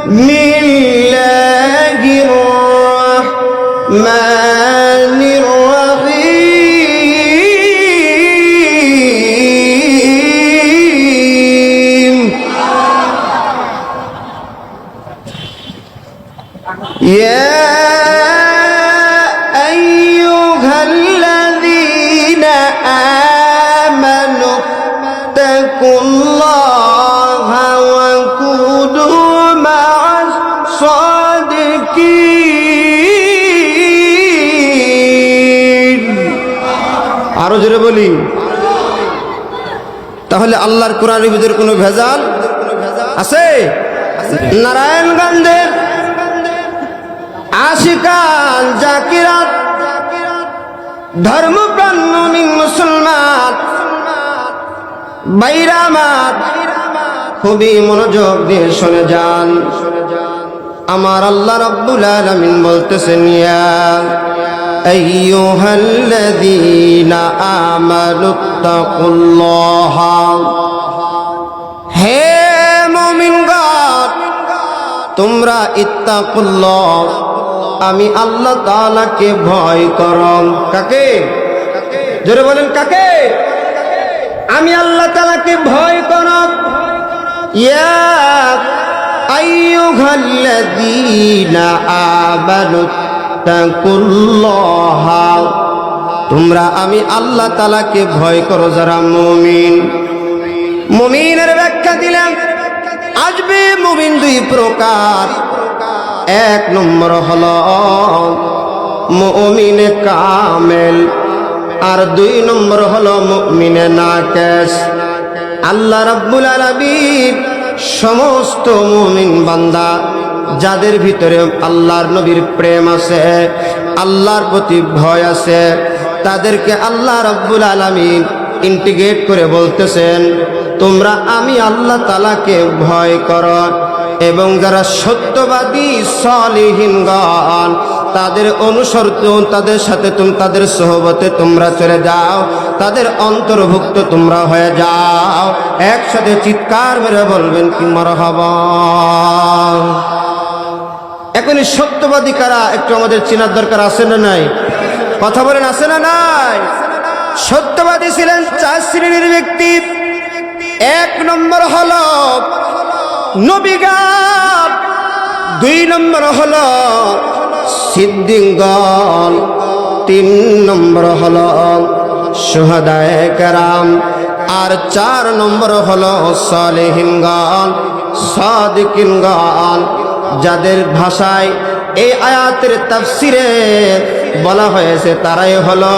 বিসমিল্লাহির রহমানির রহিম। ইয়া আইয়ুহাল্লাযীনা আমানু তাকুল্লাহা ওয়া কুনু মা'আস সাদিকিন। আরো জোরে বলি। তাহলে আল্লাহর কোরআনের ভিতরে কোনো ভেজাল আছে? নারায়ণগঞ্জের আশিকান জাকিরাত ধর্মপ্রাণ মুমিন মুসলমান বাইরামাত খুবই মনোযোগ দিয়ে শুনে যান। আমার আল্লাহ রাব্বুল আলামিন বলতেছেন, ইয়া আইয়ুহাল্লাযীনা আমানুত্তাকুল্লাহা, হে মুমিনগণ তোমরা ইত্তাকুল্লাহ, আমি আল্লাহ তাআলাকে ভয় করো। কাকে? জোরে বলেন কাকে? আমি আল্লাহ তাআলাকে ভয় করো। ইয়া আইয়ুহাল্লাযীনা আমানুত্তাকুল্লাহা, তোমরা আমি আল্লাহ তাআলাকে ভয় করো যারা মুমিন। মুমিনের ব্যাখ্যা দিলাম। আসবে মুমিন দুই প্রকার। এক নম্বর হলো মুমিনে কামেল, আর দুই নম্বর হলো মুমিনে নাকিস। আল্লাহ রাব্বুল আলামিন সমস্ত মুমিন বান্দা যাদের ভিতরে আল্লাহর নবীর প্রেম আছে, আল্লাহর প্রতি ভয় আছে, তাদেরকে আল্লাহ রাব্বুল আলামিন ইন্টিগ্রেট করে বলতেছেন, তোমরা আমি আল্লাহ তাআলাকে ভয় করো। এবং যারা সত্যবাদী সালিহিনগণ তাদের অনুসরণ, তাদের সাথে তাদের সোহবতে তোমরা চলে যাও, তাদের অন্তর্ভুক্ত তোমরা হয়ে যাও। একসাথে চিৎকার মেরে বলবেন কি মারহাবা। এখনই সত্যবাদী কারা একটু আমাদের চেনার দরকার আছে না নাই? কথা বলেন আছে না নাই? সত্যবাদী ছিলেন চার শ্রেণীর ব্যক্তি। এক নম্বর হলো নবীগণ, দুই নম্বর হলো সিদ্দিকগণ, তিন নম্বর হলো শুহাদায়ে কেরাম, আর চার নম্বর হলো সালেহিনগণ, সাদিকিনগণ। যাদের ভাষায় এই আয়াতের তাফসিরে বলা হয়েছে তারাই হলো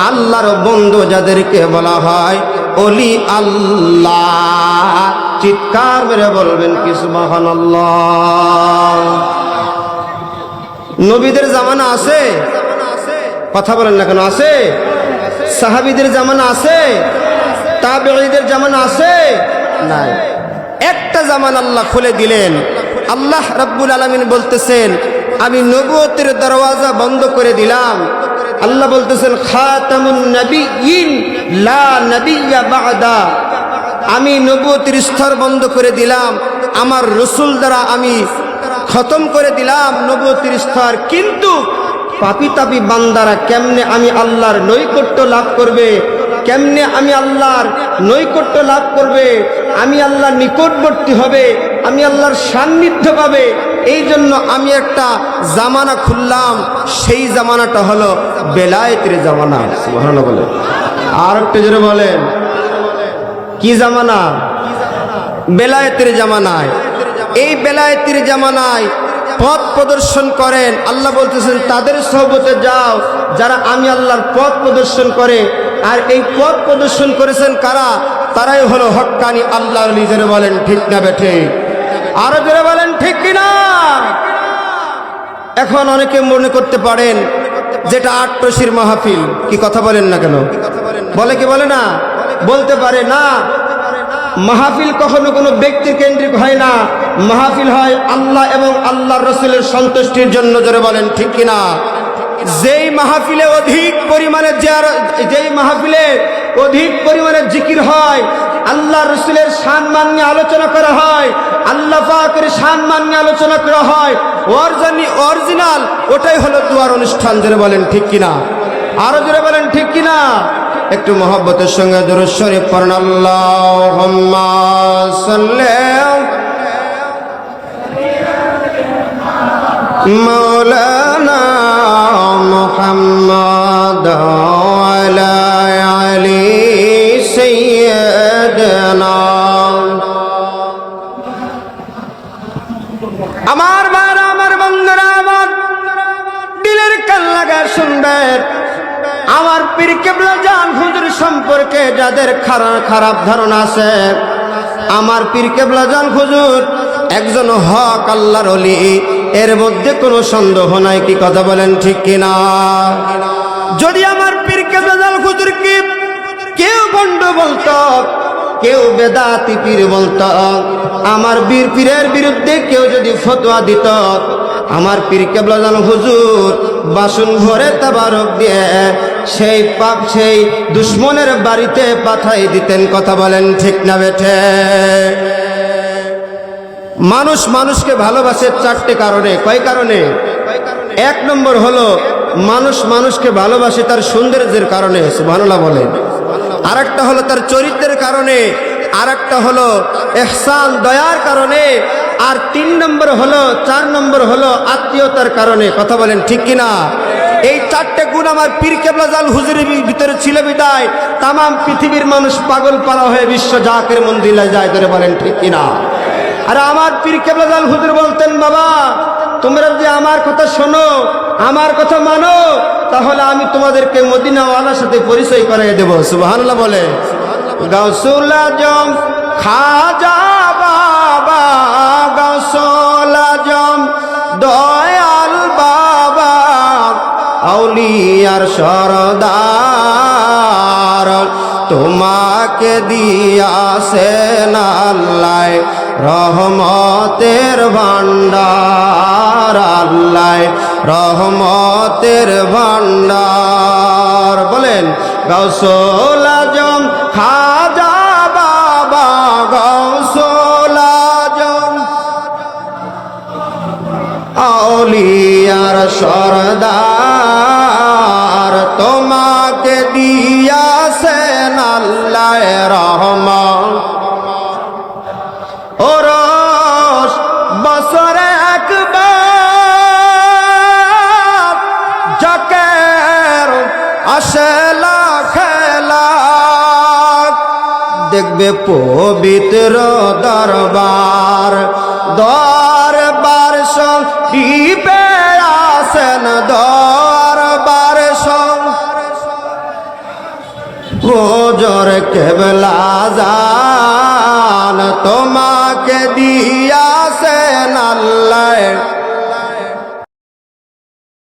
আল্লাহর বন্ধু, যাদেরকে বলা হয় ওলি আল্লাহ। চিৎকার মেরে বলবেন কি সুবহানাল্লাহ। নবীদের জামানা আছে? কথা বলেন না কেন? আছে? সাহাবীদের জামানা আছে? তাবেঈদের জামানা আছে? নাই। একটা জামান আল্লাহ খুলে দিলেন। আল্লাহ রাব্বুল আলামিন বলতেছেন, আমি নবুয়তের দরওয়াজা বন্ধ করে দিলাম। আল্লাহ বলতেছেন, খাতামুন নবিয়্যিন লা নবিয়্যা বা'দা, আমি নবুয়তের স্তর বন্ধ করে দিলাম, আমার রাসূল দ্বারা আমি খতম করে দিলাম নবুয়তের স্তর। কিন্তু পাপী তাপী বান্দারা কেমনে আমি আল্লাহর নৈকট্য লাভ করবে, কেমনে আমি আল্লাহর নৈকট্য লাভ করবে, আমি আল্লাহর নিকটবর্তী হবে, আমি আল্লাহর সান্নিধ্য পাবে, এই জন্য আমি একটা জামানা খুললাম। সেই জামানাটা হলো বেলায়েতের জামানা। সুবহানাল্লাহ বলেন। আর একটু জোরে বলেন, কি জামানা? বেলায়েতের জামানায়। এই বেলায়েতের জামানায় পথ প্রদর্শন করেন। আল্লাহ বলতেছেন, তাদের সোহবতে যাও যারা আমি আল্লাহর পথ প্রদর্শন করে। আর এই পথ প্রদর্শন করেছেন কারা? তারাই হলো হক্কানি আল্লাহর ওলি। জোরে বলেন ঠিক না বেঠে? আরো জোরে বলেন ঠিক কিনা? এখন অনেকে মনে করতে পারেন যেটা আট্টশির মাহফিল। কি কথা বলেন না কেন? বলে কি বলে না? বলতে পারে না। মাহফিল কখনো কোনো ব্যক্তি কেন্দ্রিক হয় না। মাহফিল হয় আল্লাহ এবং আল্লাহর রাসূলের সন্তুষ্টির জন্য। জোরে বলেন ঠিক কিনা? যেই মাহফিলে অধিক পরিমাণে জিকির হয়, আল্লাহ রসুলের সম্মান নিয়ে আলোচনা করা হয়, আল্লাহ পাকের সম্মান নিয়ে আলোচনা করা হয়, অরিজিনাল ওটাই হলো দুয়ার অনুষ্ঠান। জোরে বলেন ঠিক কিনা, আরো জোরে বলেন ঠিক কিনা। একটু মহব্বতের সঙ্গে দুরূদ শরীফ পড়েন। আল্লাহুম্মা সাল্লি মাওলানা মুহাম্মাদ ওয়ালা আলি সাইয়্যিদিনা। আমার ভাইরা, আমার বন্ধুরা, আমার দিলের কান লাগা শুনবেন। আমার পীর কেবলা জান হুজুর সম্পর্কে যাদের খারাপ ধারণা আছে, আমার পীর কেবলা জান হুজুর একজন হক আল্লাহর ওলি, এর মধ্যে কোনো সন্দেহ নাই। কি কথা বলেন ঠিক কিনা? যদি আমার পীর কেবলা জান হুজুরকে কেউ ভণ্ড বলতো, কেউ বেদাতি পীর বলতো, আমার বীর পীরের বিরুদ্ধে কেউ যদি ফতোয়া দিত, আমার পীর কেবলা জান হুজুর বাসন ভরে তাবারক দিয়ে সেই দুশ্মনের বাড়িতে পাঠাই দিতেন। কথা বলেন ঠিক না বেঠে? মানুষ মানুষকে ভালোবাসে চারটে কারণে। কয় কারণে? এক নম্বর হলো মানুষ মানুষকে ভালোবাসে তার সৌন্দর্যের কারণে, সুবহানাল্লাহ বলেন। আরেকটা হলো তার চরিত্রের কারণে, আরেকটা হলো ইহসান দয়ার কারণে, আর 4 নম্বর হলো আত্মীয়তার কারণে। কথা বলেন ঠিক কিনা? এই চারটে গুণ আমার পীর কেবলা জান হুজুরের ভিতরে ছিল বিদায় তাম পৃথিবীর মানুষ পাগল পারা হয়ে বিশ্ব জাকের মন্দিরে যায়। ধরে বলেন ঠিক কিনা? আর আমার পীর কেবলা জান হুজুর বলতেন, বাবা তোমরা যদি আমার কথা শোনো, আমার কথা মানো, তাহলে আমি তোমাদেরকে মদিনাওয়ালার সাথে পরিচয় করিয়ে দেব। সুবহানাল্লাহ বলে। গাউসুল আজম খাজা বাবা, গাউসুল আজম দয়াল বাবা, আউলিয়ার সরদার, তোমাকে দিয়াছেন আল্লাহ রহমতের ভান্ডার, আল্লাহ রহমতের ভান্ডার। বলেন গাউসুল আজম খাজা বাবা, গাউসুল আজম আউলিয়ার সরদার, তোমাকে দিয়াছেন আল্লাহ রহমত। ওরস বছরে একবার জাকের আসে লাখে লাখ, দেখবে পবিত্র দরবার, দরবার সঙ্গীবে আসেন, দরবার সঙ্গ হুজুর কেবলা জান, তোমাকে দিয়াছেন আল্লাহ